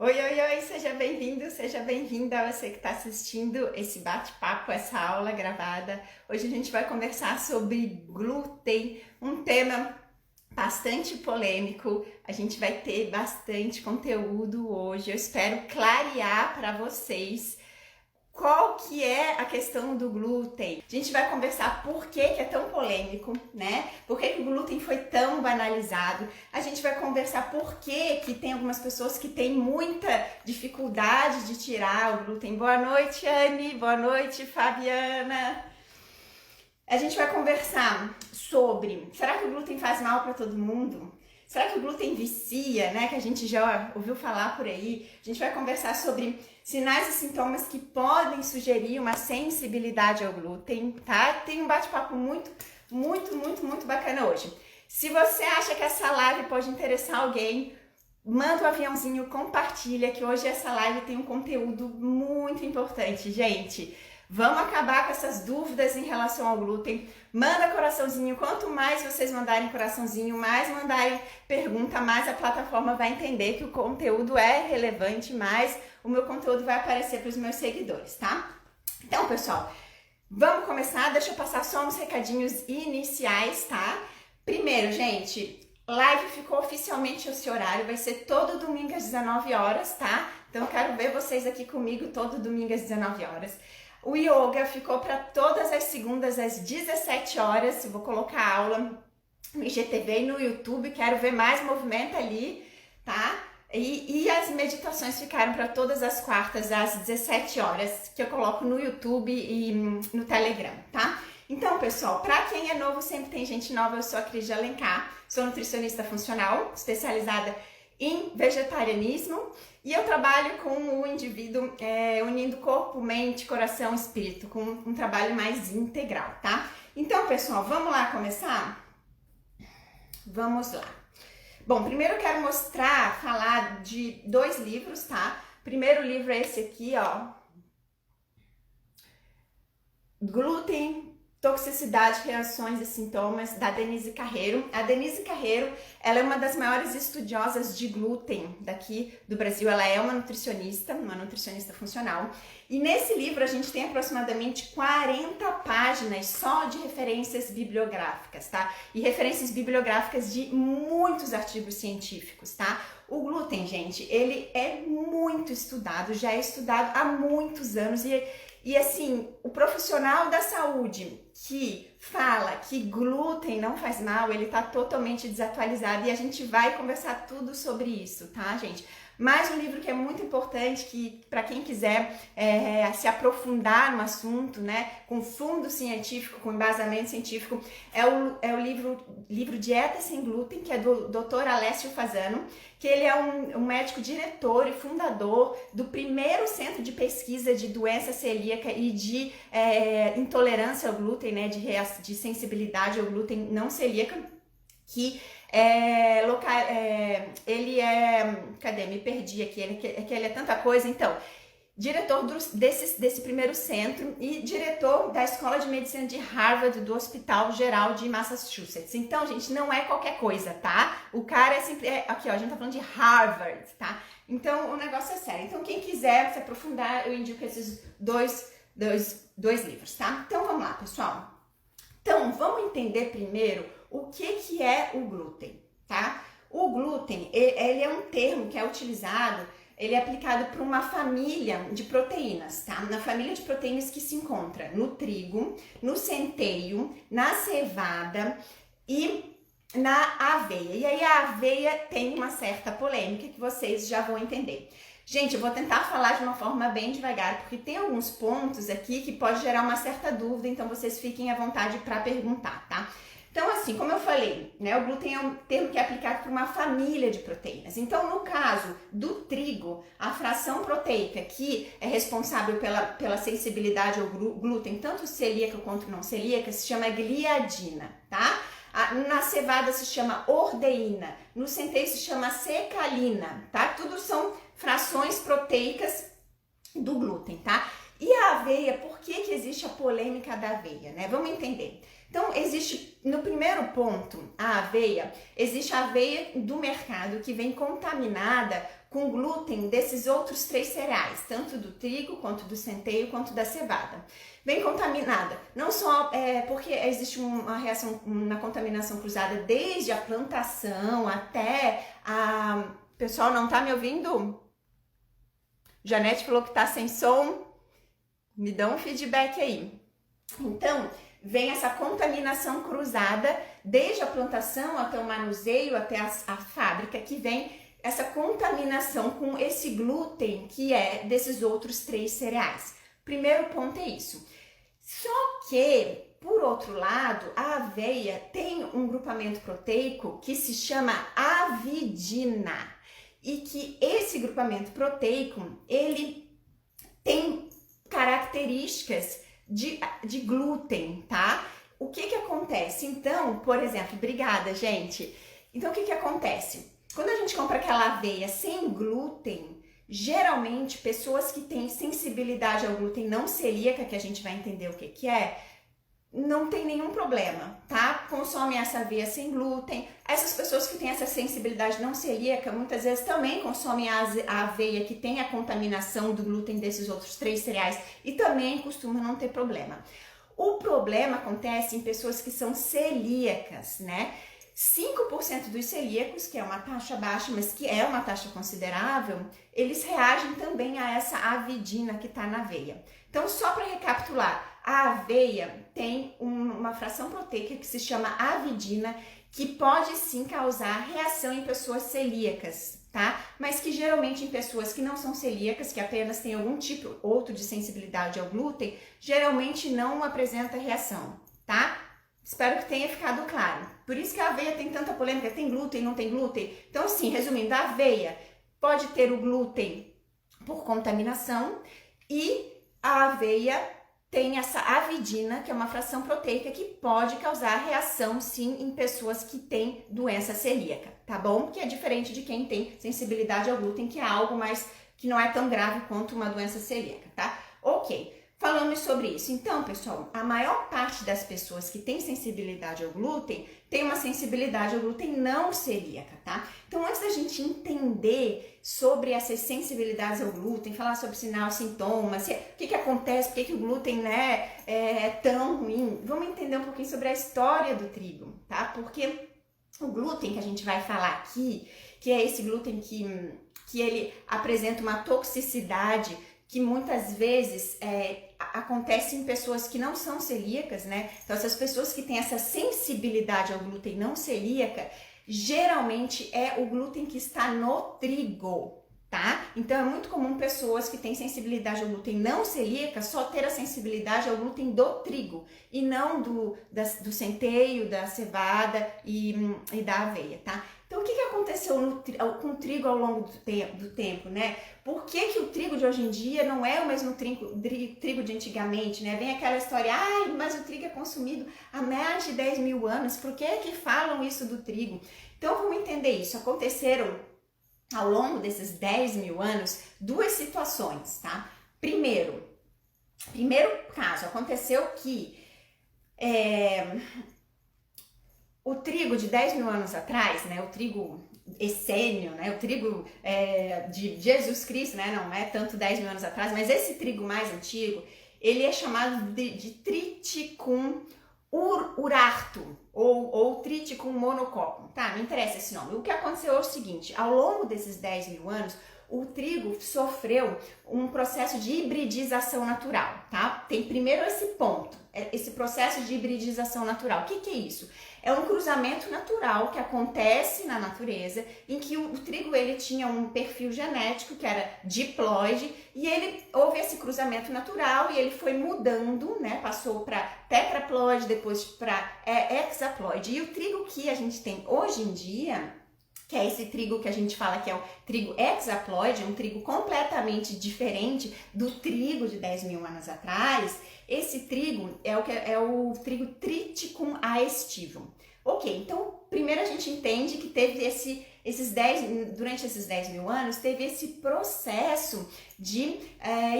Oi, oi, oi, seja bem-vindo, seja bem-vinda você que está assistindo esse bate-papo, essa aula gravada. Hoje a gente vai conversar sobre glúten, um tema bastante polêmico. A gente vai ter bastante conteúdo hoje. Eu espero clarear para vocês qual que é a questão do glúten. A gente vai conversar por que é tão polêmico, né? Por que o glúten foi tão banalizado. A gente vai conversar por que tem algumas pessoas que têm muita dificuldade de tirar o glúten. Boa noite, Anne. Boa noite, Fabiana. A gente vai conversar sobre, será que o glúten faz mal para todo mundo? Será que o glúten vicia, né? Que a gente já ouviu falar por aí. A gente vai conversar sobre sinais e sintomas que podem sugerir uma sensibilidade ao glúten, tá? Tem um bate-papo muito bacana hoje. Se você acha que essa live pode interessar alguém, manda um aviãozinho, compartilha, que hoje essa live tem um conteúdo muito importante, gente. Vamos acabar com essas dúvidas em relação ao glúten. Manda coraçãozinho. Quanto mais vocês mandarem coraçãozinho, mais mandarem pergunta, mais a plataforma vai entender que o conteúdo é relevante, mais o meu conteúdo vai aparecer para os meus seguidores, tá? Então, pessoal, vamos começar. Deixa eu passar só uns recadinhos iniciais, tá? Primeiro, gente, live ficou oficialmente esse horário, vai ser todo domingo às 19 horas, tá? Então, eu quero ver vocês aqui comigo todo domingo às 19 horas. O yoga ficou para todas as segundas às 17 horas. Eu vou colocar a aula no IGTV e no YouTube. Quero ver mais movimento ali, tá? E as meditações ficaram para todas as quartas às 17 horas, que eu coloco no YouTube e no Telegram, tá? Então, pessoal, para quem é novo, sempre tem gente nova. Eu sou a Cris de Alencar, sou nutricionista funcional, especializada em vegetarianismo. E eu trabalho com o indivíduo unindo corpo, mente, coração, espírito, com um trabalho mais integral, tá? Então, pessoal, vamos lá começar? Vamos lá. Bom, primeiro eu quero falar de dois livros, tá? O primeiro livro é esse aqui, ó. Glúten, Toxicidade, Reações e Sintomas, da Denise Carreiro. A Denise Carreiro, ela é uma das maiores estudiosas de glúten daqui do Brasil. Ela é uma nutricionista funcional. E nesse livro a gente tem aproximadamente 40 páginas só de referências bibliográficas, tá? E referências bibliográficas de muitos artigos científicos, tá? O glúten, gente, ele é muito estudado, já é estudado há muitos anos e assim, o profissional da saúde que fala que glúten não faz mal, ele tá totalmente desatualizado e a gente vai conversar tudo sobre isso, tá, gente? Mais um livro que é muito importante, que para quem quiser se aprofundar no assunto, né, com fundo científico, com embasamento científico, é o livro Dieta Sem Glúten, que é do Dr. Alessio Fasano, que ele é um médico diretor e fundador do primeiro centro de pesquisa de doença celíaca e de intolerância ao glúten, né, de sensibilidade ao glúten não celíaca, que ele é... Cadê? Me perdi aqui. Ele é tanta coisa. Então, diretor desse primeiro centro e diretor da Escola de Medicina de Harvard, do Hospital Geral de Massachusetts. Então, gente, não é qualquer coisa, tá? O cara é sempre... aqui, ó, a gente tá falando de Harvard, tá? Então, o negócio é sério. Então, quem quiser se aprofundar, eu indico esses dois livros, tá? Então, vamos lá, pessoal. Então, vamos entender primeiro o que é o glúten, tá? O glúten, ele é um termo que é utilizado, ele é aplicado para uma família de proteínas, tá? Na família de proteínas que se encontra no trigo, no centeio, na cevada e na aveia. E aí a aveia tem uma certa polêmica que vocês já vão entender. Gente, eu vou tentar falar de uma forma bem devagar, porque tem alguns pontos aqui que pode gerar uma certa dúvida, então vocês fiquem à vontade para perguntar, tá? Então, assim, como eu falei, né, o glúten é um termo que é aplicado para uma família de proteínas. Então, no caso do trigo, a fração proteica que é responsável pela sensibilidade ao glúten, tanto celíaca quanto não celíaca, se chama gliadina, tá? Na cevada se chama ordeína, no centeio se chama secalina, tá? Tudo são frações proteicas do glúten, tá? E a aveia, por que existe a polêmica da aveia, né? Vamos entender. Então, existe, no primeiro ponto, a aveia, existe a aveia do mercado que vem contaminada com glúten desses outros 3 cereais, tanto do trigo, quanto do centeio, quanto da cevada. Vem contaminada, não só porque existe uma reação, uma contaminação cruzada desde a plantação até a... Pessoal, não tá me ouvindo? Janete falou que tá sem som. Me dá um feedback aí. Então, vem essa contaminação cruzada desde a plantação até o manuseio, até a fábrica, que vem essa contaminação com esse glúten que é desses outros 3 cereais. Primeiro ponto é isso. Só que, por outro lado, a aveia tem um grupamento proteico que se chama avidina. E que esse grupamento proteico, ele tem características de glúten, tá? O que acontece? Então, por exemplo, obrigada, gente. Então, o que acontece? Quando a gente compra aquela aveia sem glúten, geralmente pessoas que têm sensibilidade ao glúten não celíaca, que a gente vai entender o que é, não tem nenhum problema, tá? Consomem essa aveia sem glúten. Essas pessoas que têm essa sensibilidade não celíaca, muitas vezes também consomem a aveia que tem a contaminação do glúten desses outros 3 cereais e também costuma não ter problema. O problema acontece em pessoas que são celíacas, né? 5% dos celíacos, que é uma taxa baixa, mas que é uma taxa considerável, eles reagem também a essa avidina que está na aveia. Então, só para recapitular, a aveia tem uma fração proteica que se chama avidina, que pode sim causar reação em pessoas celíacas, tá? Mas que geralmente em pessoas que não são celíacas, que apenas têm algum tipo outro de sensibilidade ao glúten, geralmente não apresenta reação, tá? Espero que tenha ficado claro. Por isso que a aveia tem tanta polêmica, tem glúten, não tem glúten? Então, assim, resumindo, a aveia pode ter o glúten por contaminação e a aveia tem essa avidina, que é uma fração proteica que pode causar reação, sim, em pessoas que têm doença celíaca, tá bom? Que é diferente de quem tem sensibilidade ao glúten, que é algo mais, que não é tão grave quanto uma doença celíaca, tá? Ok. Falamos sobre isso. Então, pessoal, a maior parte das pessoas que tem sensibilidade ao glúten tem uma sensibilidade ao glúten não celíaca, tá? Então, antes da gente entender sobre essas sensibilidades ao glúten, falar sobre sinal, sintomas, o que acontece, por que o glúten, né, é tão ruim, vamos entender um pouquinho sobre a história do trigo, tá? Porque o glúten que a gente vai falar aqui, que é esse glúten que ele apresenta uma toxicidade que muitas vezes acontece em pessoas que não são celíacas, né? Então, essas pessoas que têm essa sensibilidade ao glúten não celíaca, geralmente é o glúten que está no trigo, tá? Então, é muito comum pessoas que têm sensibilidade ao glúten não celíaca só ter a sensibilidade ao glúten do trigo e não do centeio, da cevada e da aveia, tá? Então, o que aconteceu com o trigo ao longo do tempo, né? Por que o trigo de hoje em dia não é o mesmo trigo de antigamente, né? Vem aquela história, mas o trigo é consumido há mais de 10 mil anos, por que falam isso do trigo? Então, vamos entender isso. Aconteceram, ao longo desses 10 mil anos, 2 situações, tá? Primeiro caso, aconteceu que o trigo de 10 mil anos atrás, né, o trigo essênio, né, o trigo de Jesus Cristo, né, não é tanto 10 mil anos atrás, mas esse trigo mais antigo, ele é chamado de Triticum urartu, ou Triticum monococcum, tá? Não interessa esse nome. O que aconteceu é o seguinte, ao longo desses 10 mil anos, o trigo sofreu um processo de hibridização natural, tá? Tem primeiro esse ponto, esse processo de hibridização natural. O que é isso? É um cruzamento natural que acontece na natureza, em que o trigo ele tinha um perfil genético que era diploide e houve esse cruzamento natural e ele foi mudando, né? Passou para tetraploide, depois para hexaploide. E o trigo que a gente tem hoje em dia, que é esse trigo que a gente fala que é o trigo hexaploide, um trigo completamente diferente do trigo de 10 mil anos atrás. Esse trigo é o trigo Triticum aestivum. Ok, então primeiro a gente entende que teve durante esses 10 mil anos, teve esse processo de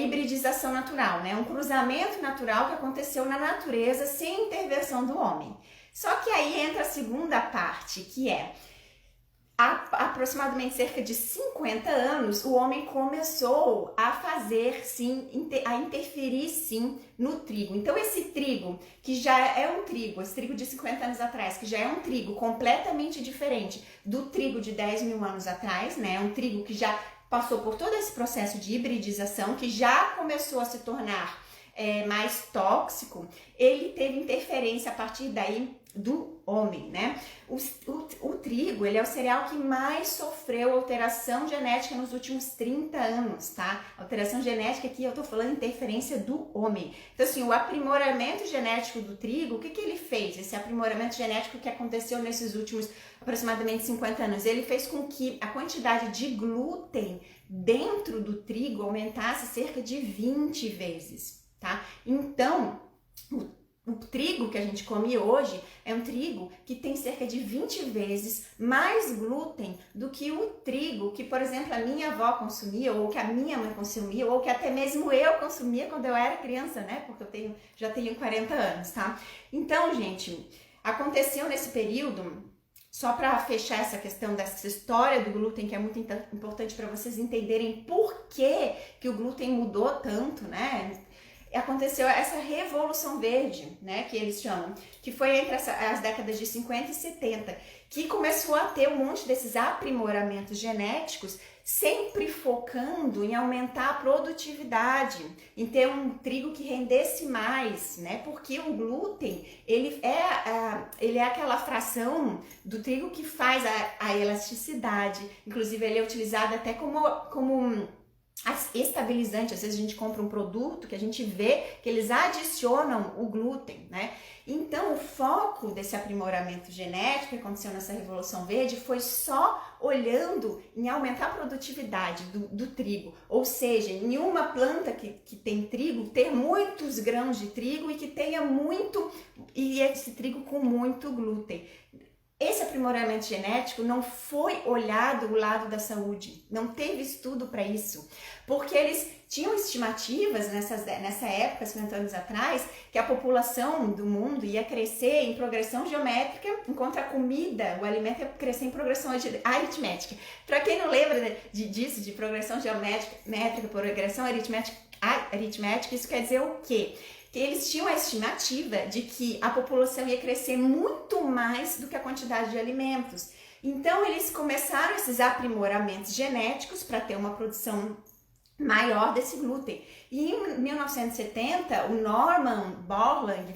hibridização natural, né? Um cruzamento natural que aconteceu na natureza sem intervenção do homem. Só que aí entra a segunda parte, que é há aproximadamente cerca de 50 anos, o homem começou a fazer sim, a interferir sim no trigo. Então esse trigo, que já é um trigo, esse trigo de 50 anos atrás, que já é um trigo completamente diferente do trigo de 10 mil anos atrás, né? Um trigo que já passou por todo esse processo de hibridização, que já começou a se tornar mais tóxico, ele teve interferência a partir daí do homem, né? O trigo, ele é o cereal que mais sofreu alteração genética nos últimos 30 anos, tá? Alteração genética aqui eu tô falando interferência do homem. Então assim, o aprimoramento genético do trigo, o que que ele fez? Esse aprimoramento genético que aconteceu nesses últimos aproximadamente 50 anos, ele fez com que a quantidade de glúten dentro do trigo aumentasse cerca de 20 vezes, tá? Então, o trigo que a gente come hoje é um trigo que tem cerca de 20 vezes mais glúten do que o trigo que, por exemplo, a minha avó consumia, ou que a minha mãe consumia, ou que até mesmo eu consumia quando eu era criança, né? Porque eu já tenho 40 anos, tá? Então, gente, aconteceu nesse período, só para fechar essa questão dessa história do glúten, que é muito importante para vocês entenderem por que o glúten mudou tanto, né? Aconteceu essa revolução verde, né, que eles chamam, que foi entre as décadas de 50 e 70, que começou a ter um monte desses aprimoramentos genéticos, sempre focando em aumentar a produtividade, em ter um trigo que rendesse mais, né, porque o glúten, ele é aquela fração do trigo que faz a elasticidade, inclusive ele é utilizado até como estabilizante. Às vezes a gente compra um produto que a gente vê que eles adicionam o glúten, né? Então o foco desse aprimoramento genético que aconteceu nessa Revolução Verde foi só olhando em aumentar a produtividade do trigo, ou seja, em uma planta que tem trigo, ter muitos grãos de trigo e esse trigo com muito glúten. Esse aprimoramento genético não foi olhado o lado da saúde, não teve estudo para isso, porque eles tinham estimativas nessa época, 50 anos atrás, que a população do mundo ia crescer em progressão geométrica, enquanto a comida, o alimento ia crescer em progressão aritmética. Para quem não lembra disso, de progressão geométrica, progressão aritmética, isso quer dizer o quê? Que eles tinham a estimativa de que a população ia crescer muito mais do que a quantidade de alimentos. Então, eles começaram esses aprimoramentos genéticos para ter uma produção maior desse glúten. E em 1970, o Norman Borlaug,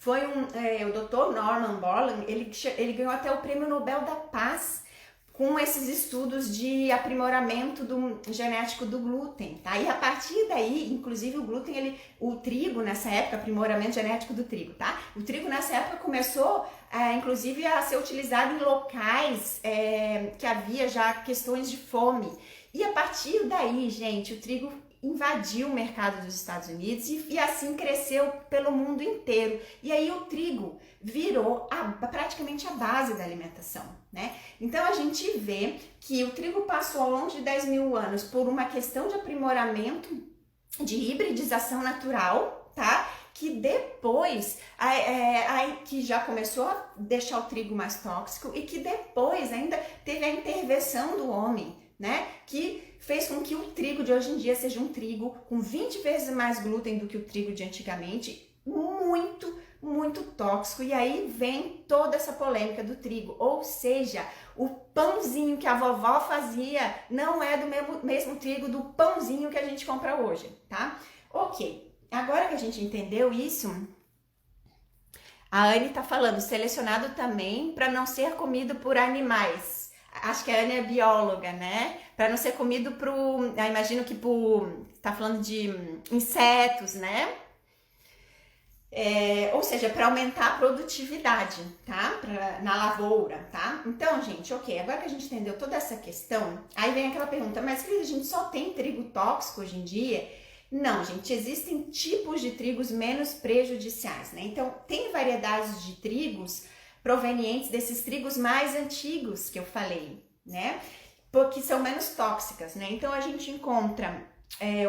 o Dr. Norman Borlaug, ele ganhou até o Prêmio Nobel da Paz com esses estudos de aprimoramento genético do glúten, tá? E a partir daí, inclusive o trigo nessa época, aprimoramento genético do trigo, tá? O trigo nessa época começou, inclusive, a ser utilizado em locais que havia já questões de fome. E a partir daí, gente, o trigo invadiu o mercado dos Estados Unidos e assim cresceu pelo mundo inteiro. E aí o trigo virou praticamente a base da alimentação, né? Então a gente vê que o trigo passou ao longo de 10 mil anos por uma questão de aprimoramento, de hibridização natural, tá? Que depois, que já começou a deixar o trigo mais tóxico e que depois ainda teve a intervenção do homem, né? Que fez com que o trigo de hoje em dia seja um trigo com 20 vezes mais glúten do que o trigo de antigamente, muito tóxico. E aí vem toda essa polêmica do trigo, ou seja, o pãozinho que a vovó fazia não é do mesmo trigo do pãozinho que a gente compra hoje, tá? Ok, agora que a gente entendeu isso, a Anne tá falando, selecionado também para não ser comido por animais. Acho que a Anne é bióloga, né? Para não ser comido imagino que tá falando de insetos, né? Ou seja, para aumentar a produtividade, tá? Na lavoura, tá? Então, gente, ok, agora que a gente entendeu toda essa questão, aí vem aquela pergunta, mas a gente só tem trigo tóxico hoje em dia? Não, gente, existem tipos de trigos menos prejudiciais, né? Então, tem variedades de trigos provenientes desses trigos mais antigos que eu falei, né? Porque são menos tóxicas, né? Então a gente encontra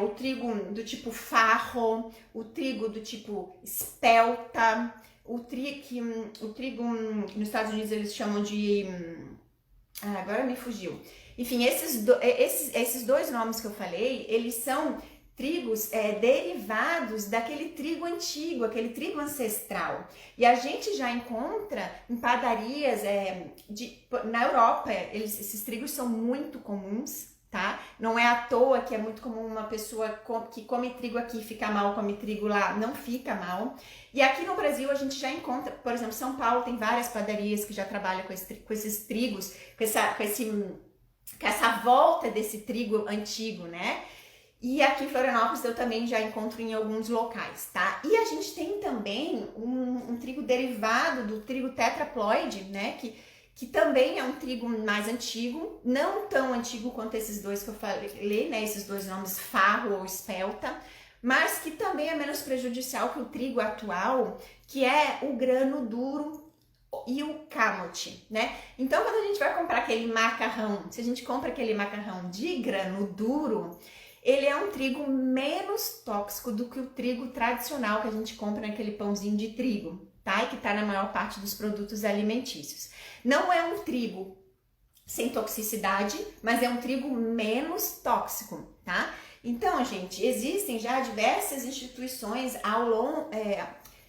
o trigo do tipo farro, o trigo do tipo espelta, o trigo nos Estados Unidos eles chamam de... agora me fugiu. Enfim, esses dois nomes que eu falei, eles são trigos derivados daquele trigo antigo, aquele trigo ancestral. E a gente já encontra em padarias na Europa, esses trigos são muito comuns, tá? Não é à toa que é muito comum uma pessoa que come trigo aqui fica mal, come trigo lá, não fica mal. E aqui no Brasil a gente já encontra, por exemplo, São Paulo tem várias padarias que já trabalham com esses trigos, com essa volta desse trigo antigo, né? E aqui em Florianópolis eu também já encontro em alguns locais, tá? E a gente tem também um trigo derivado do trigo tetraploide, né? Que também é um trigo mais antigo, não tão antigo quanto esses dois que eu falei, né? Esses dois nomes, farro ou espelta, mas que também é menos prejudicial que o trigo atual, que é o grano duro e o camote, né? Então, quando a gente vai comprar aquele macarrão, se a gente compra aquele macarrão de grano duro, ele é um trigo menos tóxico do que o trigo tradicional que a gente compra naquele pãozinho de trigo, tá? E que tá na maior parte dos produtos alimentícios. Não é um trigo sem toxicidade, mas é um trigo menos tóxico, tá? Então, gente, existem já diversas instituições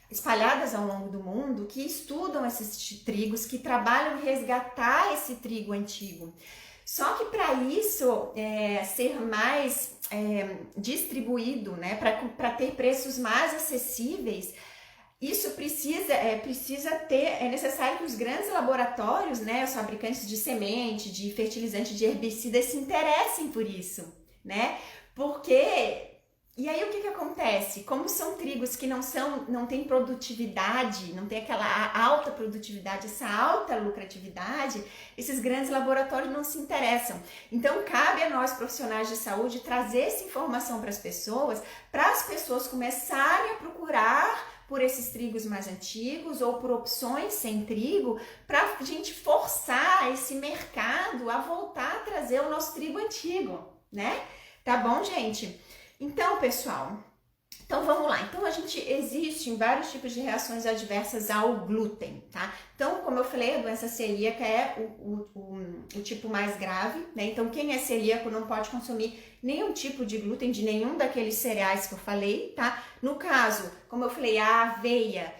espalhadas ao longo do mundo que estudam esses trigos, que trabalham em resgatar esse trigo antigo. Só que para isso ser mais distribuído, né, para ter preços mais acessíveis, isso é necessário que os grandes laboratórios, né, os fabricantes de semente, de fertilizante, de herbicida se interessem por isso, né? Porque e aí o que acontece? Como são trigos que não têm produtividade, não tem aquela alta produtividade, essa alta lucratividade, esses grandes laboratórios não se interessam. Então cabe a nós profissionais de saúde trazer essa informação para as pessoas começarem a procurar por esses trigos mais antigos ou por opções sem trigo, para a gente forçar esse mercado a voltar a trazer o nosso trigo antigo, né? Tá bom, gente? Então, pessoal, vamos lá. Então, existem vários tipos de reações adversas ao glúten, tá? Então, como eu falei, a doença celíaca é o tipo mais grave, né? Então, quem é celíaco não pode consumir nenhum tipo de glúten de nenhum daqueles cereais que eu falei, tá? No caso, como eu falei, a aveia,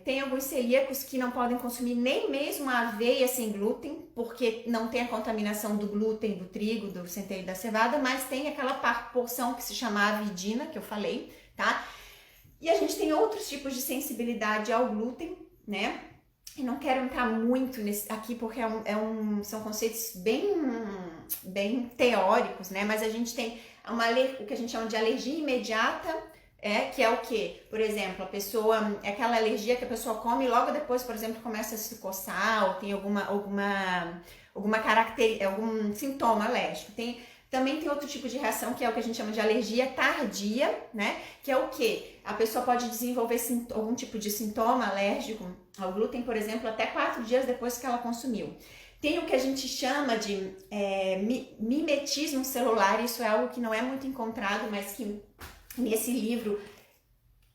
tem alguns celíacos que não podem consumir nem mesmo a aveia sem glúten, porque não tem a contaminação do glúten, do trigo, do centeio e da cevada, mas tem aquela porção que se chama avidina, que eu falei, tá? E a gente tem outros tipos de sensibilidade ao glúten, né? Eu não quero entrar muito aqui porque são conceitos bem teóricos, né? Mas a gente tem o que a gente chama de alergia imediata, que é o quê? Por exemplo, é aquela alergia que a pessoa come e logo depois, por exemplo, começa a se coçar ou tem algum sintoma alérgico. Também tem outro tipo de reação que é o que a gente chama de alergia tardia, né? Que é o quê? A pessoa pode desenvolver algum tipo de sintoma alérgico ao glúten, por exemplo, até 4 dias depois que ela consumiu. Tem o que a gente chama de mimetismo celular, isso é algo que não é muito encontrado, mas que nesse livro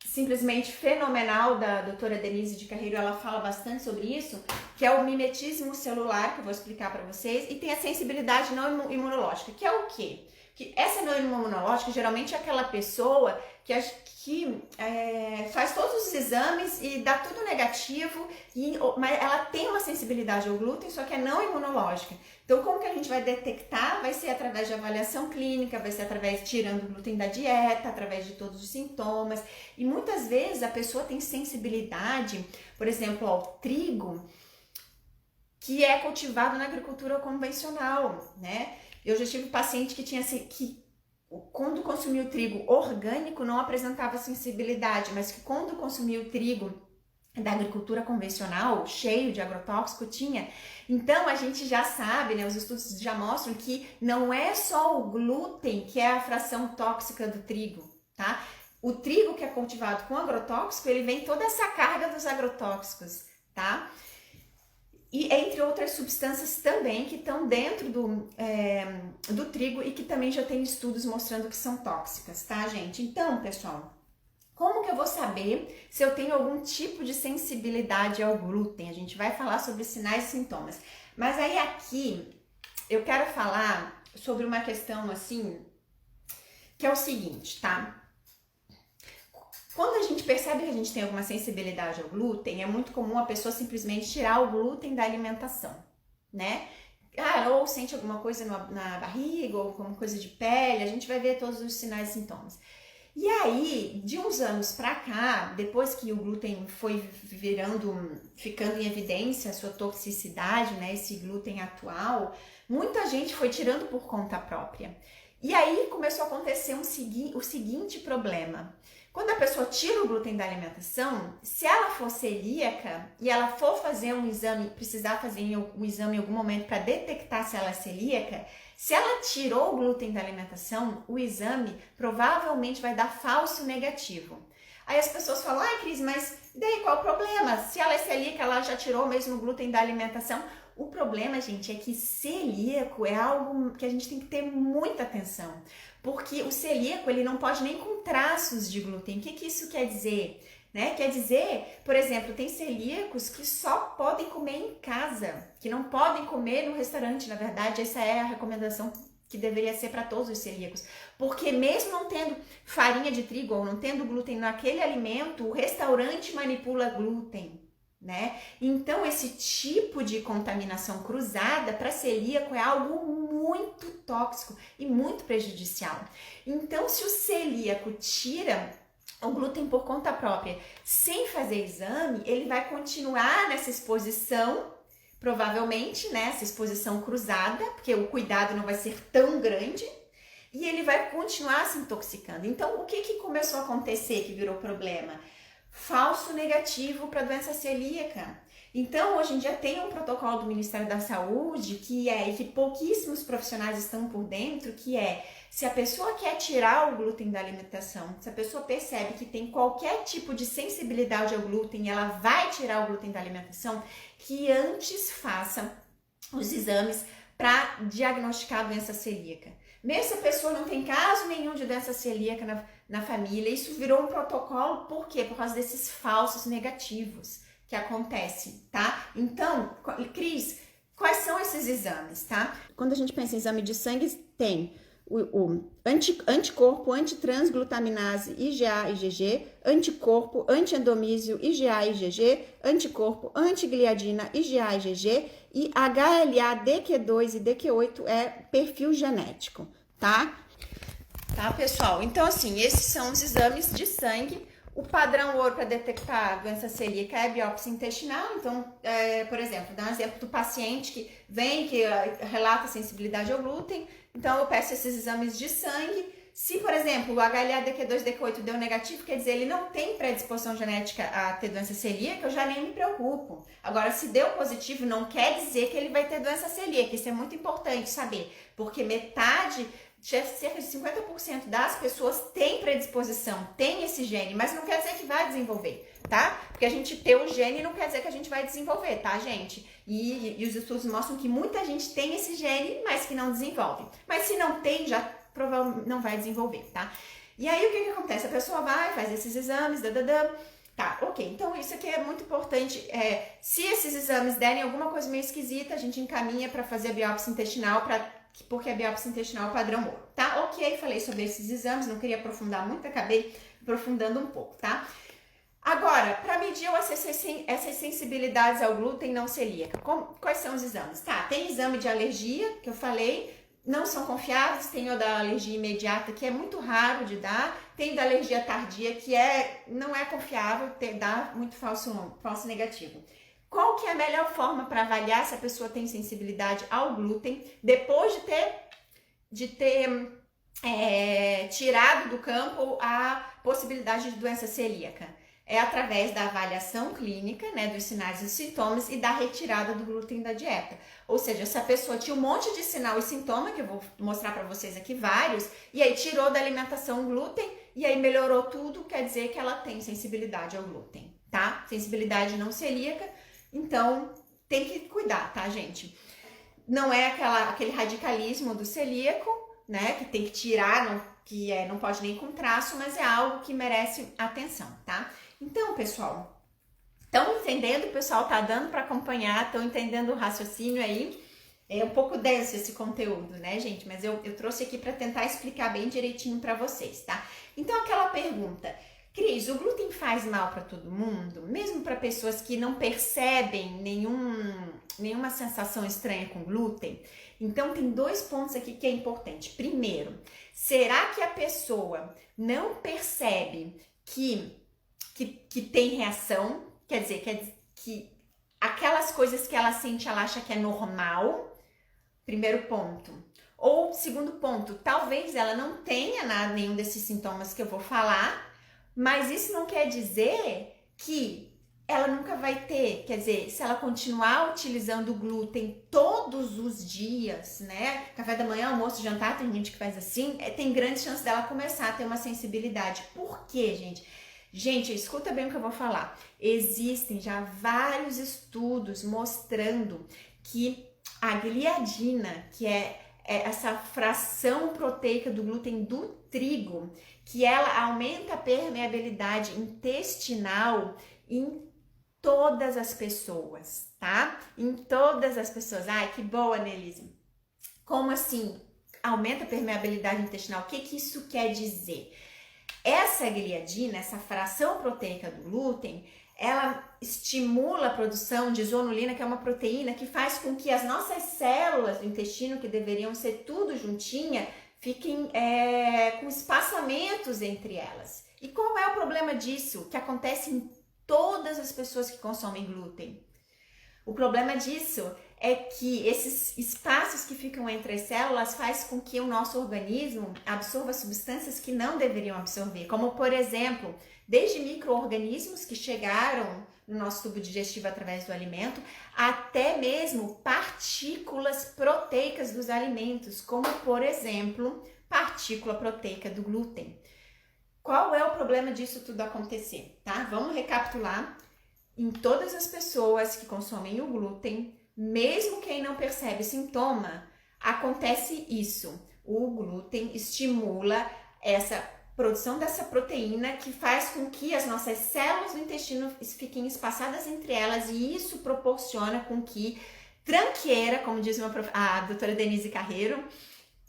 simplesmente fenomenal da doutora Denise de Carreiro, ela fala bastante sobre isso, que é o mimetismo celular, que eu vou explicar para vocês, e tem a sensibilidade não imunológica, que é o quê? Que essa não imunológica geralmente é aquela pessoa que faz todos os exames e dá tudo negativo, mas ela tem uma sensibilidade ao glúten, só que é não imunológica. Então, como que a gente vai detectar? Vai ser através de avaliação clínica, vai ser através tirando o glúten da dieta, através de todos os sintomas. E muitas vezes a pessoa tem sensibilidade, por exemplo, ao trigo, que é cultivado na agricultura convencional, né? Eu já tive paciente que quando consumia o trigo orgânico não apresentava sensibilidade, mas que quando consumia o trigo da agricultura convencional, cheio de agrotóxico, tinha. Então a gente já sabe, né, os estudos já mostram que não é só o glúten que é a fração tóxica do trigo, tá? O trigo que é cultivado com agrotóxico, ele vem toda essa carga dos agrotóxicos, tá? e entre outras substâncias também que estão dentro do trigo e que também já tem estudos mostrando que são tóxicas, tá, gente? Então, pessoal, como que eu vou saber se eu tenho algum tipo de sensibilidade ao glúten? A gente vai falar sobre sinais e sintomas. Mas aí aqui eu quero falar sobre uma questão assim, que é o seguinte, tá? Quando a gente percebe que a gente tem alguma sensibilidade ao glúten, é muito comum a pessoa simplesmente tirar o glúten da alimentação, né? Ou sente alguma coisa na barriga, ou alguma coisa de pele, a gente vai ver todos os sinais e sintomas. E aí, de uns anos pra cá, depois que o glúten foi ficando em evidência a sua toxicidade, né, esse glúten atual, muita gente foi tirando por conta própria. E aí começou a acontecer o seguinte problema. Quando a pessoa tira o glúten da alimentação, se ela for celíaca e ela for fazer um exame, precisar fazer um exame em algum momento para detectar se ela é celíaca, se ela tirou o glúten da alimentação, o exame provavelmente vai dar falso negativo. Aí as pessoas falam, ai Cris, mas daí qual o problema? Se ela é celíaca, ela já tirou mesmo o glúten da alimentação? O problema, gente, é que celíaco é algo que a gente tem que ter muita atenção. Porque o celíaco, ele não pode nem com traços de glúten. O que isso quer dizer? Né? Quer dizer, por exemplo, tem celíacos que só podem comer em casa, que não podem comer no restaurante. Na verdade, essa é a recomendação que deveria ser para todos os celíacos. Porque mesmo não tendo farinha de trigo ou não tendo glúten naquele alimento, o restaurante manipula glúten, né? Então, esse tipo de contaminação cruzada para celíaco é algo muito tóxico e muito prejudicial. Então, se o celíaco tira o glúten por conta própria, sem fazer exame, ele vai continuar nessa exposição, provavelmente, né, essa exposição cruzada, porque o cuidado não vai ser tão grande, e ele vai continuar se intoxicando. Então, o que começou a acontecer que virou problema? Falso negativo para doença celíaca. Então, hoje em dia tem um protocolo do Ministério da Saúde que pouquíssimos profissionais estão por dentro, que é, se a pessoa quer tirar o glúten da alimentação, se a pessoa percebe que tem qualquer tipo de sensibilidade ao glúten, ela vai tirar o glúten da alimentação, que antes faça os exames para diagnosticar a doença celíaca. Mesmo se a pessoa não tem caso nenhum de doença celíaca na família, isso virou um protocolo, por quê? Por causa desses falsos negativos que acontecem, tá? Então, Cris, quais são esses exames, tá? Quando a gente pensa em exame de sangue, tem o anticorpo, antitransglutaminase IgA e IgG, anticorpo, antiendomísio IgA e IgG, anticorpo, antigliadina IgA e IgG e HLA, DQ2 e DQ8 é perfil genético, tá? Tá, pessoal? Então, assim, esses são os exames de sangue. O padrão ouro para detectar a doença celíaca é a biópsia intestinal. Então, por exemplo, dá um exemplo do paciente que vem, que relata sensibilidade ao glúten. Então, eu peço esses exames de sangue. Se, por exemplo, o HLA, DQ2, DQ8 deu negativo, quer dizer, ele não tem predisposição genética a ter doença celíaca, eu já nem me preocupo. Agora, se deu positivo, não quer dizer que ele vai ter doença celíaca. Isso é muito importante saber, porque cerca de 50% das pessoas tem predisposição, tem esse gene, mas não quer dizer que vai desenvolver, tá? Porque a gente ter o gene não quer dizer que a gente vai desenvolver, tá, gente? E os estudos mostram que muita gente tem esse gene, mas que não desenvolve. Mas se não tem, já provavelmente não vai desenvolver, tá? E aí, o que acontece? A pessoa vai, faz esses exames, Tá, ok. Então, isso aqui é muito importante. Se esses exames derem alguma coisa meio esquisita, a gente encaminha para fazer a biópsia intestinal, porque a biópsia intestinal é padrão ouro, tá? Ok, falei sobre esses exames, não queria aprofundar muito, acabei aprofundando um pouco, tá? Agora, para medir essas sensibilidades ao glúten não celíaca, quais são os exames? Tá, tem exame de alergia, que eu falei, não são confiáveis, tem o da alergia imediata, que é muito raro de dar, tem da alergia tardia, que não é confiável, dá muito falso negativo. Qual que é a melhor forma para avaliar se a pessoa tem sensibilidade ao glúten depois de ter tirado do campo a possibilidade de doença celíaca? É através da avaliação clínica, né, dos sinais e sintomas e da retirada do glúten da dieta. Ou seja, se a pessoa tinha um monte de sinal e sintoma, que eu vou mostrar para vocês aqui vários, e aí tirou da alimentação o glúten e aí melhorou tudo, quer dizer que ela tem sensibilidade ao glúten, tá? Sensibilidade não celíaca. Então, tem que cuidar, tá, gente? Não é aquele radicalismo do celíaco, né, que tem que tirar, não pode nem com traço, mas é algo que merece atenção, tá? Então, pessoal, estão entendendo? O pessoal tá dando para acompanhar, estão entendendo o raciocínio aí? É um pouco denso esse conteúdo, né, gente? Mas eu trouxe aqui para tentar explicar bem direitinho para vocês, tá? Então, aquela pergunta, Cris, o glúten faz mal para todo mundo? Mesmo para pessoas que não percebem nenhuma sensação estranha com glúten? Então, tem 2 pontos aqui que é importante. Primeiro, será que a pessoa não percebe que tem reação? Quer dizer, que aquelas coisas que ela sente, ela acha que é normal? Primeiro ponto. Ou segundo ponto, talvez ela não tenha nenhum desses sintomas que eu vou falar, mas isso não quer dizer que ela nunca vai ter. Quer dizer, se ela continuar utilizando o glúten todos os dias, né? Café da manhã, almoço, jantar, tem gente que faz assim, tem grande chance dela começar a ter uma sensibilidade. Por quê, gente? Gente, escuta bem o que eu vou falar. Existem já vários estudos mostrando que a gliadina, que é essa fração proteica do glúten do trigo, que ela aumenta a permeabilidade intestinal em todas as pessoas, tá? Em todas as pessoas. Ai, que boa, Nelise. Como assim? Aumenta a permeabilidade intestinal. O que isso quer dizer? Essa gliadina, essa fração proteica do glúten, ela estimula a produção de zonulina, que é uma proteína que faz com que as nossas células do intestino, que deveriam ser tudo juntinha, fiquem com espaçamentos entre elas. E qual é o problema disso? Que acontece em todas as pessoas que consomem glúten. O problema disso é que esses espaços que ficam entre as células faz com que o nosso organismo absorva substâncias que não deveriam absorver, como por exemplo, desde micro-organismos que chegaram no nosso tubo digestivo através do alimento, até mesmo partículas proteicas dos alimentos, como por exemplo, partícula proteica do glúten. Qual é o problema disso tudo acontecer, tá? Vamos recapitular. Em todas as pessoas que consomem o glúten, mesmo quem não percebe sintoma, acontece isso. O glúten estimula essa produção dessa proteína que faz com que as nossas células do intestino fiquem espaçadas entre elas, e isso proporciona com que tranqueira, como diz a doutora Denise Carreiro,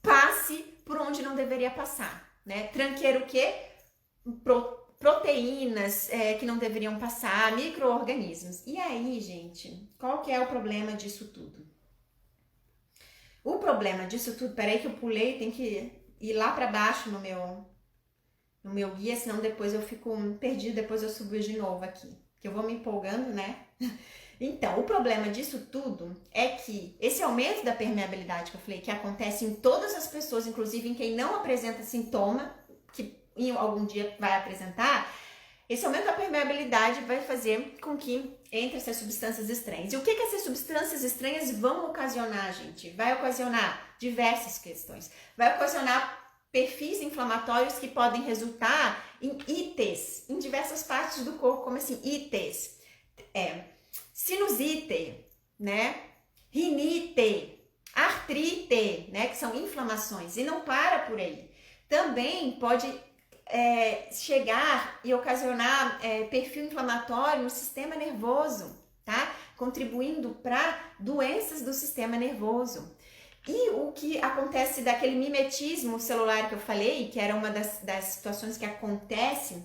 passe por onde não deveria passar, né? Tranqueira o quê? Proteínas que não deveriam passar, micro-organismos. E aí, gente, qual que é o problema disso tudo? O problema disso tudo, peraí que eu pulei, tem que ir lá para baixo no meu guia, senão depois eu fico perdida, depois eu subo de novo aqui, que eu vou me empolgando, né? Então, o problema disso tudo é que esse aumento da permeabilidade que eu falei, que acontece em todas as pessoas, inclusive em quem não apresenta sintoma, que em algum dia vai apresentar, esse aumento da permeabilidade vai fazer com que entre essas substâncias estranhas. E o que essas substâncias estranhas vão ocasionar, gente? Vai ocasionar diversas questões. Vai ocasionar perfis inflamatórios que podem resultar em ites, em diversas partes do corpo, como assim, ites. Sinusite, né? Rinite, artrite, né? Que são inflamações. E não para por aí. Também pode chegar e ocasionar perfil inflamatório no sistema nervoso, tá? Contribuindo para doenças do sistema nervoso. E o que acontece daquele mimetismo celular que eu falei, que era uma das situações que acontece,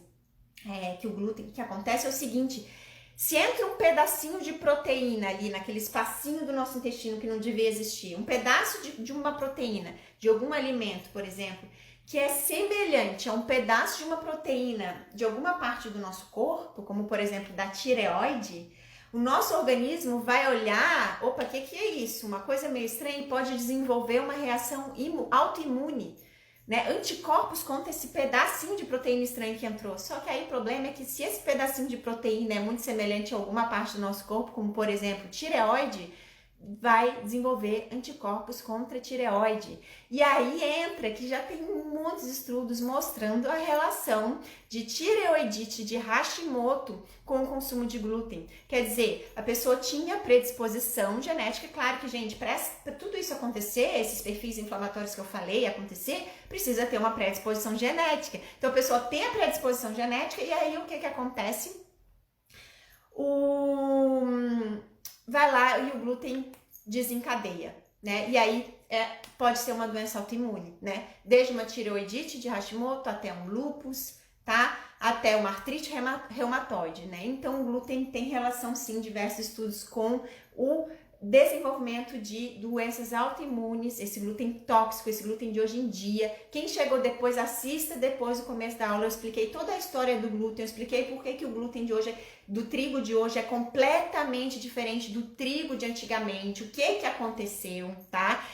que o glúten, que acontece é o seguinte: se entra um pedacinho de proteína ali naquele espacinho do nosso intestino que não devia existir, um pedaço de uma proteína, de algum alimento, por exemplo, que é semelhante a um pedaço de uma proteína de alguma parte do nosso corpo, como por exemplo da tireoide, o nosso organismo vai olhar, opa, o que é isso? Uma coisa meio estranha, e pode desenvolver uma reação autoimune, né? Anticorpos contra esse pedacinho de proteína estranha que entrou. Só que aí o problema é que se esse pedacinho de proteína é muito semelhante a alguma parte do nosso corpo, como por exemplo tireoide, vai desenvolver anticorpos contra a tireoide. E aí entra que já tem muitos estudos mostrando a relação de tireoidite de Hashimoto com o consumo de glúten. Quer dizer, a pessoa tinha predisposição genética. Claro que, gente, para tudo isso acontecer, esses perfis inflamatórios que eu falei acontecer, precisa ter uma predisposição genética. Então a pessoa tem a predisposição genética e aí o que acontece? Vai lá e o glúten desencadeia, né? E aí pode ser uma doença autoimune, né? Desde uma tireoidite de Hashimoto até um lúpus, tá? Até uma artrite reumatoide, né? Então o glúten tem relação, sim, diversos estudos com o desenvolvimento de doenças autoimunes, esse glúten tóxico, esse glúten de hoje em dia. Quem chegou depois, assista depois do começo da aula, eu expliquei toda a história do glúten, eu expliquei por que o glúten de hoje, do trigo de hoje, é completamente diferente do trigo de antigamente, o que aconteceu, tá?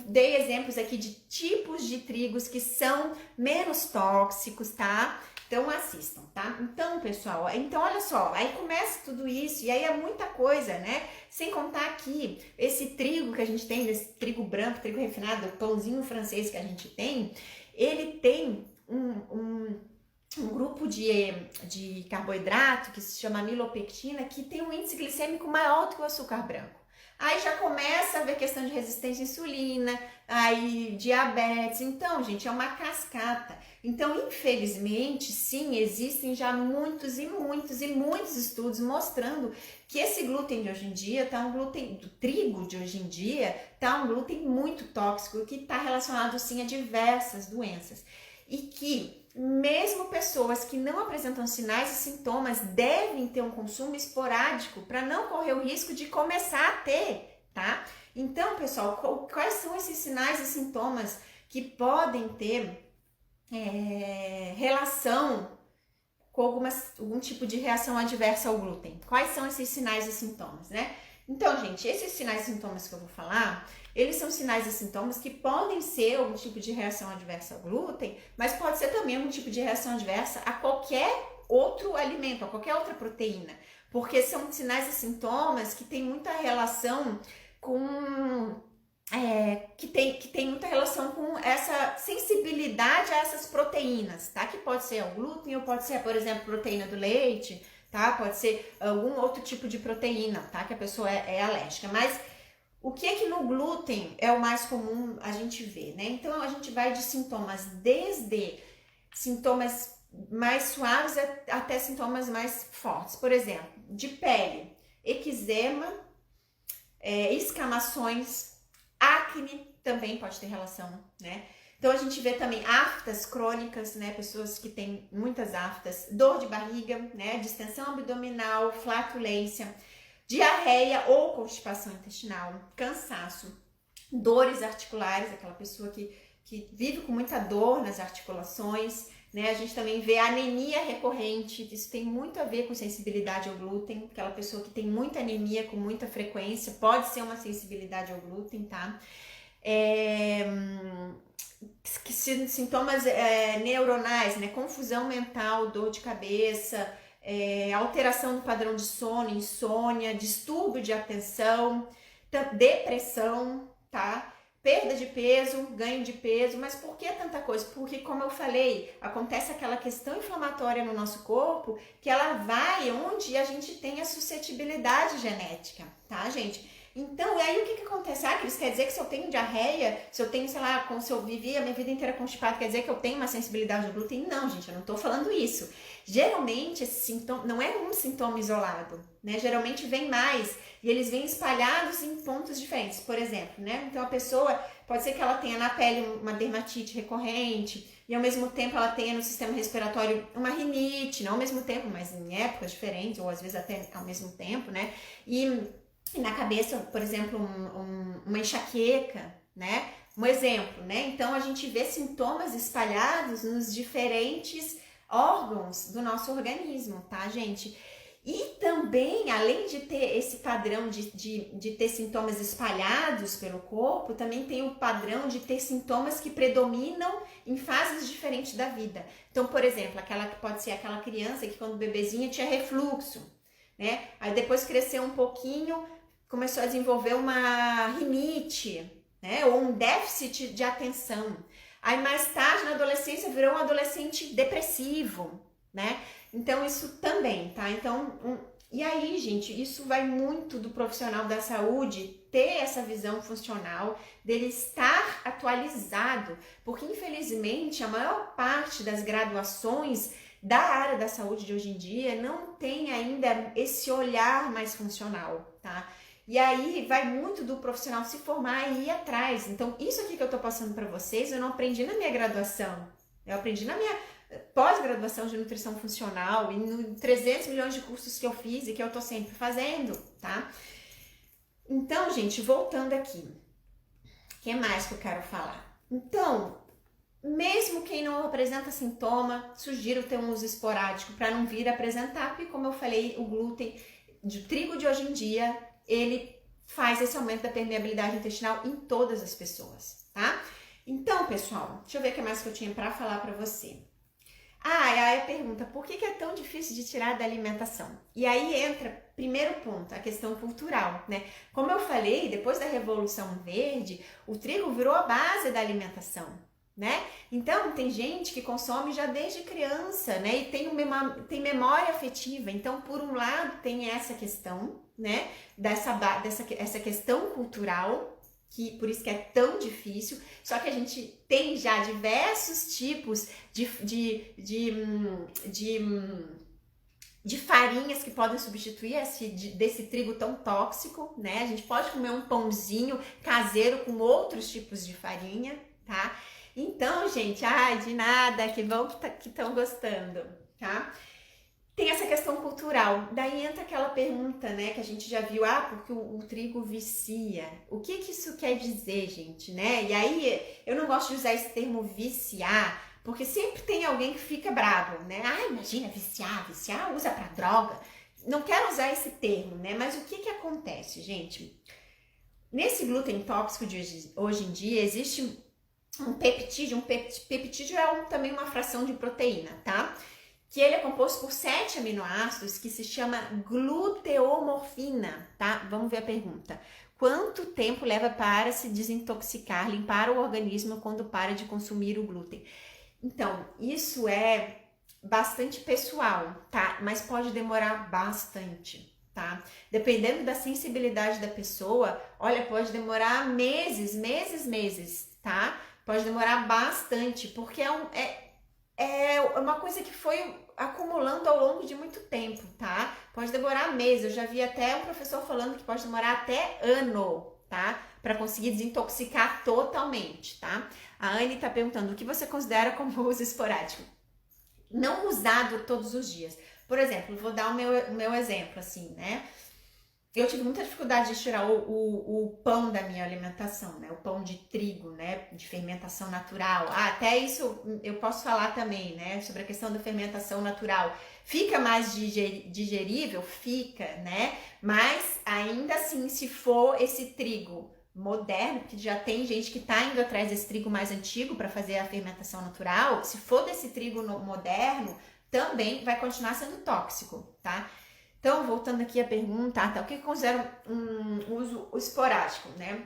Dei exemplos aqui de tipos de trigos que são menos tóxicos, tá? Então assistam, tá? Então, pessoal, olha só, aí começa tudo isso e aí é muita coisa, né? Sem contar aqui, esse trigo que a gente tem, esse trigo branco, trigo refinado, o pãozinho francês que a gente tem, ele tem um grupo de carboidrato que se chama amilopectina, que tem um índice glicêmico maior do que o açúcar branco. Aí já começa a ver questão de resistência à insulina, aí diabetes. Então, gente, é uma cascata. Então, infelizmente, sim, existem já muitos estudos mostrando que esse glúten de hoje em dia, um glúten do trigo de hoje em dia, um glúten muito tóxico, que está relacionado, sim, a diversas doenças. E que mesmo pessoas que não apresentam sinais e sintomas devem ter um consumo esporádico para não correr o risco de começar a ter, tá? Então, pessoal, quais são esses sinais e sintomas que podem ter relação com algum tipo de reação adversa ao glúten? Quais são esses sinais e sintomas, né? Então, gente, esses sinais e sintomas que eu vou falar, eles são sinais e sintomas que podem ser algum tipo de reação adversa ao glúten, mas pode ser também algum tipo de reação adversa a qualquer outro alimento, a qualquer outra proteína, porque são sinais e sintomas que têm muita relação com que tem muita relação com essa sensibilidade a essas proteínas, tá? Que pode ser o glúten ou pode ser, por exemplo, proteína do leite, tá? Pode ser algum outro tipo de proteína, tá? Que a pessoa é alérgica. Mas o que no glúten é o mais comum a gente ver, né? Então a gente vai de sintomas desde sintomas mais suaves até sintomas mais fortes. Por exemplo, de pele, eczema, escamações, acne também pode ter relação, né? Então a gente vê também aftas crônicas, né? Pessoas que têm muitas aftas, dor de barriga, né? Distensão abdominal, flatulência, diarreia ou constipação intestinal, cansaço, dores articulares, aquela pessoa que vive com muita dor nas articulações, né? A gente também vê anemia recorrente, isso tem muito a ver com sensibilidade ao glúten, aquela pessoa que tem muita anemia com muita frequência, pode ser uma sensibilidade ao glúten, tá? Sintomas neuronais, né? Confusão mental, dor de cabeça, alteração do padrão de sono, insônia, distúrbio de atenção, depressão, tá? Perda de peso, ganho de peso, mas por que tanta coisa? Porque, como eu falei, acontece aquela questão inflamatória no nosso corpo que ela vai onde a gente tem a suscetibilidade genética, tá, gente? Então, e aí o que acontece? Isso quer dizer que se eu tenho diarreia, se eu tenho, sei lá, se eu vivi a minha vida inteira constipado, quer dizer que eu tenho uma sensibilidade ao glúten? Não, gente, eu não tô falando isso. Geralmente, esse sintoma não é um sintoma isolado, né? Geralmente vem mais e eles vêm espalhados em pontos diferentes. Por exemplo, né? Então, a pessoa, pode ser que ela tenha na pele uma dermatite recorrente e ao mesmo tempo ela tenha no sistema respiratório uma rinite, não ao mesmo tempo, mas em épocas diferentes ou às vezes até ao mesmo tempo, né? E na cabeça, por exemplo, uma enxaqueca, né? Um exemplo, né? Então, a gente vê sintomas espalhados nos diferentes órgãos do nosso organismo, tá, gente? E também, além de ter esse padrão de ter sintomas espalhados pelo corpo, também tem o padrão de ter sintomas que predominam em fases diferentes da vida. Então, por exemplo, pode ser aquela criança que quando bebezinha tinha refluxo, né? Aí depois cresceu um pouquinho, começou a desenvolver uma rinite, né? Ou um déficit de atenção. Aí mais tarde, na adolescência, virou um adolescente depressivo, né? Então isso também, tá? Então, e aí, gente, isso vai muito do profissional da saúde ter essa visão funcional, dele estar atualizado, porque infelizmente a maior parte das graduações da área da saúde de hoje em dia não tem ainda esse olhar mais funcional, tá? E aí vai muito do profissional se formar e ir atrás. Então, isso aqui que eu tô passando para vocês, eu não aprendi na minha graduação. Eu aprendi na minha pós-graduação de nutrição funcional e no 300 milhões de cursos que eu fiz e que eu tô sempre fazendo, tá? Então, gente, voltando aqui. O que mais que eu quero falar? Então, mesmo quem não apresenta sintoma, sugiro ter um uso esporádico para não vir apresentar, porque como eu falei, o glúten de trigo de hoje em dia, ele faz esse aumento da permeabilidade intestinal em todas as pessoas, tá? Então, pessoal, deixa eu ver o que mais que eu tinha para falar para você. E aí a pergunta, por que é tão difícil de tirar da alimentação? E aí entra, primeiro ponto, a questão cultural, né? Como eu falei, depois da Revolução Verde, o trigo virou a base da alimentação, né? Então, tem gente que consome já desde criança, né? E tem memória afetiva. Então, por um lado, tem essa questão, né? Essa questão cultural, que por isso que é tão difícil, só que a gente tem já diversos tipos de farinhas que podem substituir desse trigo tão tóxico, né? A gente pode comer um pãozinho caseiro com outros tipos de farinha, tá? Então, gente, de nada, que bom que estão gostando, tá? Tem essa questão cultural, daí entra aquela pergunta, né, que a gente já viu, porque o trigo vicia. O que isso quer dizer, gente, né? E aí, eu não gosto de usar esse termo viciar, porque sempre tem alguém que fica bravo, né? Imagina, viciar usa pra droga. Não quero usar esse termo, né? Mas o que acontece, gente? Nesse glúten tóxico de hoje em dia, existe um peptídeo. Peptídeo é também uma fração de proteína, tá? Que ele é composto por 7 aminoácidos que se chama gluteomorfina, tá? Vamos ver a pergunta. Quanto tempo leva para se desintoxicar, limpar o organismo quando para de consumir o glúten? Então, isso é bastante pessoal, tá? Mas pode demorar bastante, tá? Dependendo da sensibilidade da pessoa, olha, pode demorar meses, tá? Pode demorar bastante, porque é uma coisa que foi acumulando ao longo de muito tempo, tá? Pode demorar meses. Eu já vi até um professor falando que pode demorar até ano, tá? Para conseguir desintoxicar totalmente, tá? A Anne tá perguntando, o que você considera como uso esporádico? Não usado todos os dias. Por exemplo, vou dar o meu exemplo, assim, né? Eu tive muita dificuldade de tirar o pão da minha alimentação, né? O pão de trigo, né? De fermentação natural. Até isso eu posso falar também, né? Sobre a questão da fermentação natural. Fica mais digerível? Fica, né? Mas ainda assim, se for esse trigo moderno, porque já tem gente que tá indo atrás desse trigo mais antigo para fazer a fermentação natural, se for desse trigo moderno, também vai continuar sendo tóxico, tá? Então, voltando aqui à pergunta, o que considera um uso esporádico, né?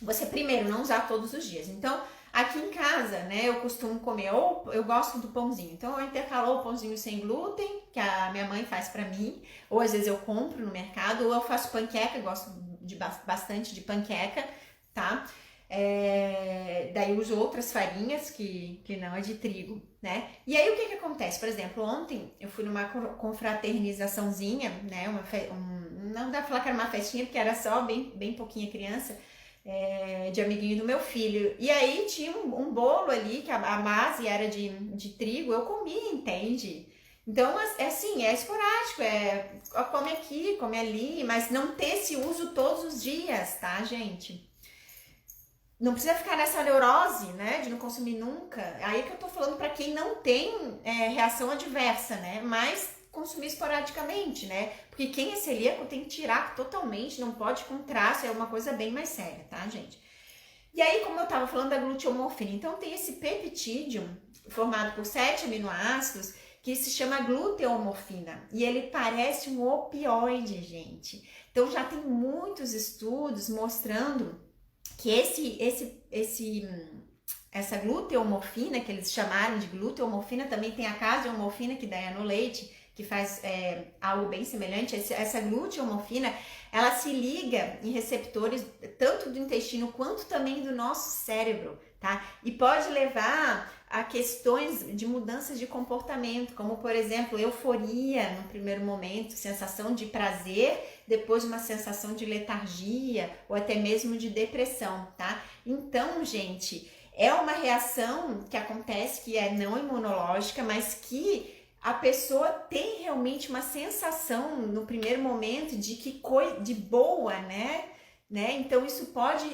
Você, primeiro, não usar todos os dias. Então, aqui em casa, né, eu costumo comer, ou eu gosto do pãozinho. Então, eu intercalo o pãozinho sem glúten, que a minha mãe faz pra mim, ou às vezes eu compro no mercado, ou eu faço panqueca, eu gosto bastante de panqueca, tá? Daí eu uso outras farinhas que não é de trigo, né? E aí o que acontece? Por exemplo, ontem eu fui numa confraternizaçãozinha, né? Não dá pra falar que era uma festinha, porque era só bem pouquinha criança, de amiguinho do meu filho. E aí tinha um bolo ali, que a base era de trigo, eu comi, entende? Então, assim, é esporádico, come aqui, come ali, mas não ter esse uso todos os dias, tá, gente? Não precisa ficar nessa neurose, né, de não consumir nunca. Aí que eu tô falando para quem não tem reação adversa, né, mas consumir esporadicamente, né, porque quem é celíaco tem que tirar totalmente, não pode com traço, é uma coisa bem mais séria, tá, gente? E aí, como eu tava falando da gluteomorfina, então tem esse peptídeo formado por 7 aminoácidos que se chama gluteomorfina e ele parece um opioide, gente. Então já tem muitos estudos mostrando que essa gluteomorfina, que eles chamaram de gluteomorfina, também tem a caseomorfina, que daí é no leite, que faz algo bem semelhante. Essa gluteomorfina, ela se liga em receptores tanto do intestino quanto também do nosso cérebro, tá? E pode levar a questões de mudanças de comportamento, como por exemplo, euforia no primeiro momento, sensação de prazer, depois uma sensação de letargia ou até mesmo de depressão, tá? Então, gente, é uma reação que acontece, que é não imunológica, mas que a pessoa tem realmente uma sensação no primeiro momento de boa, né? Então isso pode,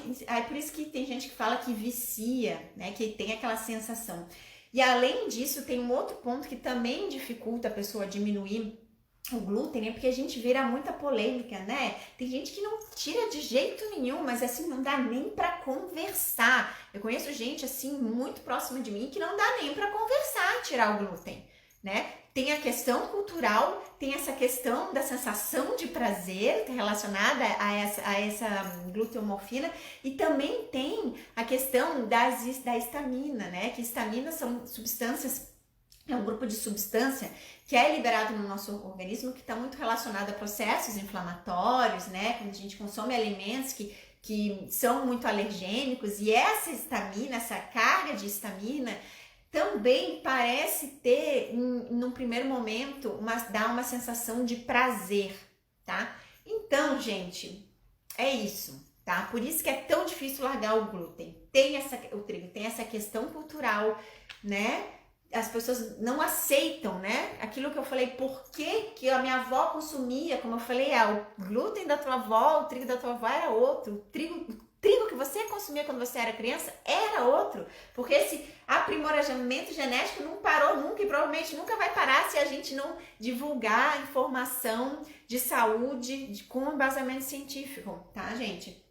por isso que tem gente que fala que vicia, né? Que tem aquela sensação. E além disso, tem um outro ponto que também dificulta a pessoa diminuir o glúten, né? Porque a gente vira muita polêmica, né? Tem gente que não tira de jeito nenhum, mas assim, não dá nem pra conversar. Eu conheço gente assim, muito próxima de mim, que não dá nem pra conversar tirar o glúten, né? Tem a questão cultural, tem essa questão da sensação de prazer relacionada a essa gluteomorfina, e também tem a questão da histamina, né? Que histamina são substâncias, é um grupo de substância que é liberado no nosso organismo, que está muito relacionado a processos inflamatórios, né? Quando a gente consome alimentos que são muito alergênicos, e essa histamina, essa carga de histamina, também parece ter, num primeiro momento, dá uma sensação de prazer, tá? Então, gente, é isso, tá? Por isso que é tão difícil largar o glúten. O trigo tem essa questão cultural, né? As pessoas não aceitam, né? Aquilo que eu falei, por que a minha avó consumia, como eu falei, o glúten da tua avó, o trigo da tua avó era outro, o trigo que você consumia quando você era criança era outro, porque esse aprimoramento genético não parou nunca e provavelmente nunca vai parar se a gente não divulgar informação de saúde com embasamento científico, tá, gente?